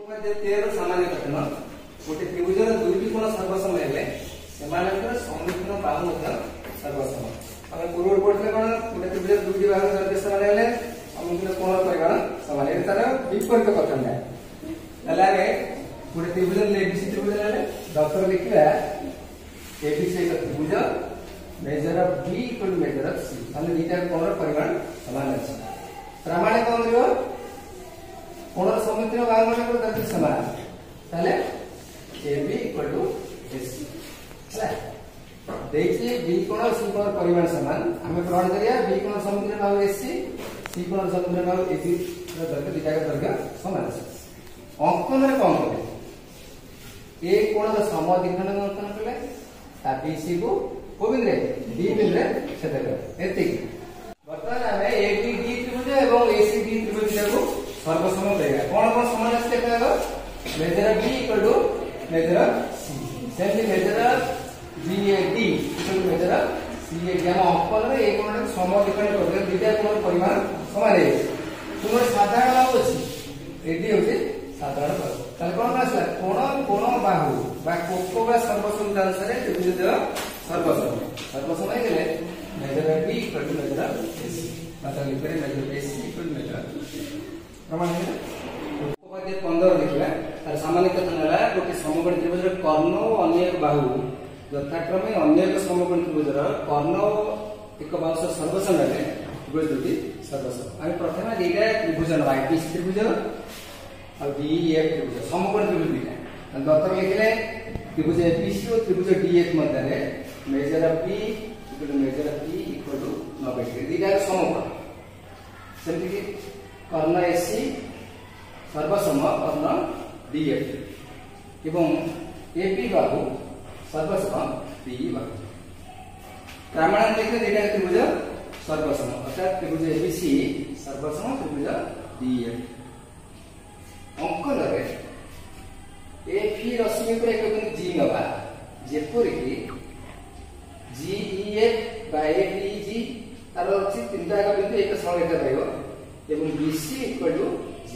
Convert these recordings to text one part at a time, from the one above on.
सामान्य कथन गोटे त्रिभुजर दुईटी कोण सर्वसम हेले सेमानकर सम्मुखीन बाहु सर्वसम आम पूर्व पढ़ते कौन गोटे त्रिभुजर दुईटी बाहु सर्वसम समान हेले सम्मुखीन कोण परिमाण समान ये तार विपरीत कथन है गोटे त्रिभुज एबीसी त्रिभुज डॉक्टर लिखा एबीसी एक त्रिभुज measure of B equal measure of C माने दुईटा कोण परिमाण समान अछि प्रमाण कौन करियो कोण सम्मुखीन बाहु मान दर्ज समान ताले AB इक्वल टू AC हैला देखिए B कोण C कोण परिमाण समान हमें ग्रहण करिया B कोण सम्मुखीन बाहु AC C कोण सम्मुखीन बाहु AB ର दर्ज दुईटा दर्ज समान अछि अंकन रे कौन करे ए कोण रो समद्विखंड अंकन कले ता BC को को बिंदु रे D बिंदु रे छेद करे एति वर्तमान हमें AB D त्रिभुज एवं AC D त्रिभुज को सर्वसम देगा कौन समान अछि देखा measure B equal to measure C same measure BAD equal to measure CAD हम अंकन रे एक कोण समद्विखंड करबे दुईटा कोण परिमाण समान है तुम साधारण बाहु अछि एडी होते साधारण बाहु ताले कोन आसला कोण बाहु बा कोको बा सर्वसम अनुसार त्रिभुज सर्वसम सर्वसम है गेले measure B equal to measure AC मतलब लिखरे measure AC equal to measure प्रमाण है उपपाद्य 15 लिखला तार सामान्य कथन हला गोटे समकोण त्रिभुजर कर्ण और अन्य एक बाहु यथाक्रमे अन्य एक समकोण त्रिभुजर कर्ण एक बाहु सह सर्वसम हेले त्रिभुज दुटी सर्वसम आमे प्रथमे दिगा त्रिभुज ABC त्रिभुज और DEF त्रिभुज समकोण त्रिभुज दिगा डॉक्टर लिखले त्रिभुज ABC और त्रिभुज DEF मध्य रे measure of B equal to measure of B equal to 90 degree दिगा समकोण सेमति कि कर्ण AC सर्वसम कर्ण DF एवं AB बाहु सर्वसम DE बाहु प्रमाण लिखले दिगा त्रिभुज सर्वसम अर्थात त्रिभुज ABC सर्वसम त्रिभुज DEF अंकन रे AF रश्मि पर एक बिंदु G नबा जेपुर कि GEF बा ABG तार अछि तीनटा एक बिंदु एक संरेखा रहइबो एवं BC इक्वल टू G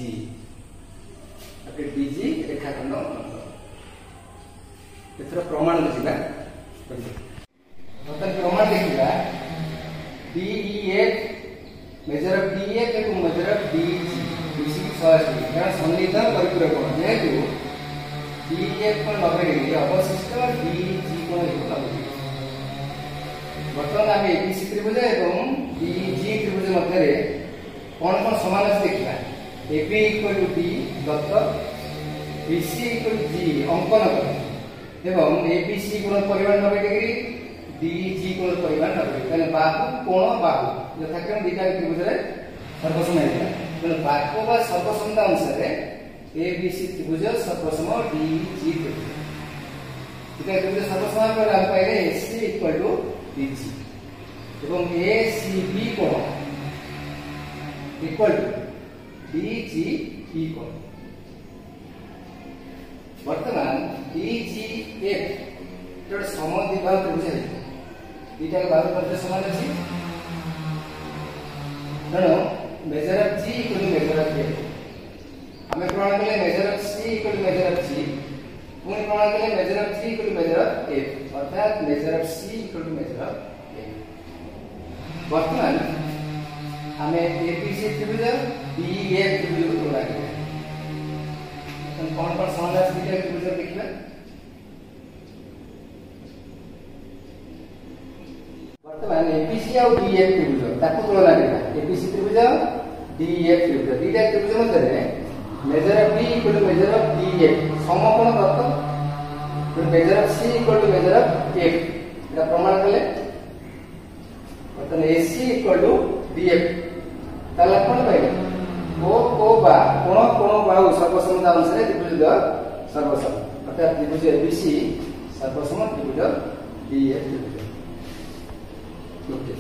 अके BG रेखाखंड एथरा प्रमाण लिखिबा मतलब प्रमाण लिखिबा DEF मेजर ऑफ DEF एवं मेजर ऑफ DG BC की सहायता कारण सन्निहित परिपूरक कोण जेहेतु DEF को 90 डिग्री अवशिष्ट DG को 90 डिग्री वर्तमान आमे ABC त्रिभुज एवं DG त्रिभुज मध्य रे कौन समान अछि देखिबा AB इक्वल टू D दत्त BC इक्वल टू G अंकन कर एवं ABC कोण परिमाण 90 डिग्री DG कोण परिमाण 90 डिग्री माने बाहु कोण बाहु यथाक्रम दिटा त्रिभुज रे सर्वसम है माने बाहु बा सर्वसमता अनुसार ABC त्रिभुज सर्वसम DG त्रिभुज दिटा त्रिभुज सर्वसम पर हम पाइले AC इक्वल टू DG एवं ACB कोण इक्वल टू DGE कोण वर्तमान DGF जोड़ समद्विबाहु त्रिभुज है दुईटा बाहु पद समान अछि तेणु measure of G equal to measure of F हमें प्रमाण कले measure of C equal to measure of G पुणी प्रमाण कले measure of G equal to measure of F अर्थात measure of C equal to measure of F वर्तमान हमें ABC त्रिभुज DEF त्रिभुज को तुलना करें कौन समान अछि दिटा त्रिभुज देखिबा वर्तमान ABC और DEF त्रिभुज ताको तुलना करें ABC त्रिभुज DEF त्रिभुज दिटा त्रिभुज मध्य रे measure of B equal to measure of DEF समकोण दत्त फिर measure of C equal to measure of F एटा प्रमाण कले वर्तमान AC इक्वल टू DF ताला कोन पाइले को बा कोण बाहु सर्वसमता अनुसार त्रिभुज सर्वसम अर्थात त्रिभुज ABC सर्वसम त्रिभुज DEF त्रिभुज ओके।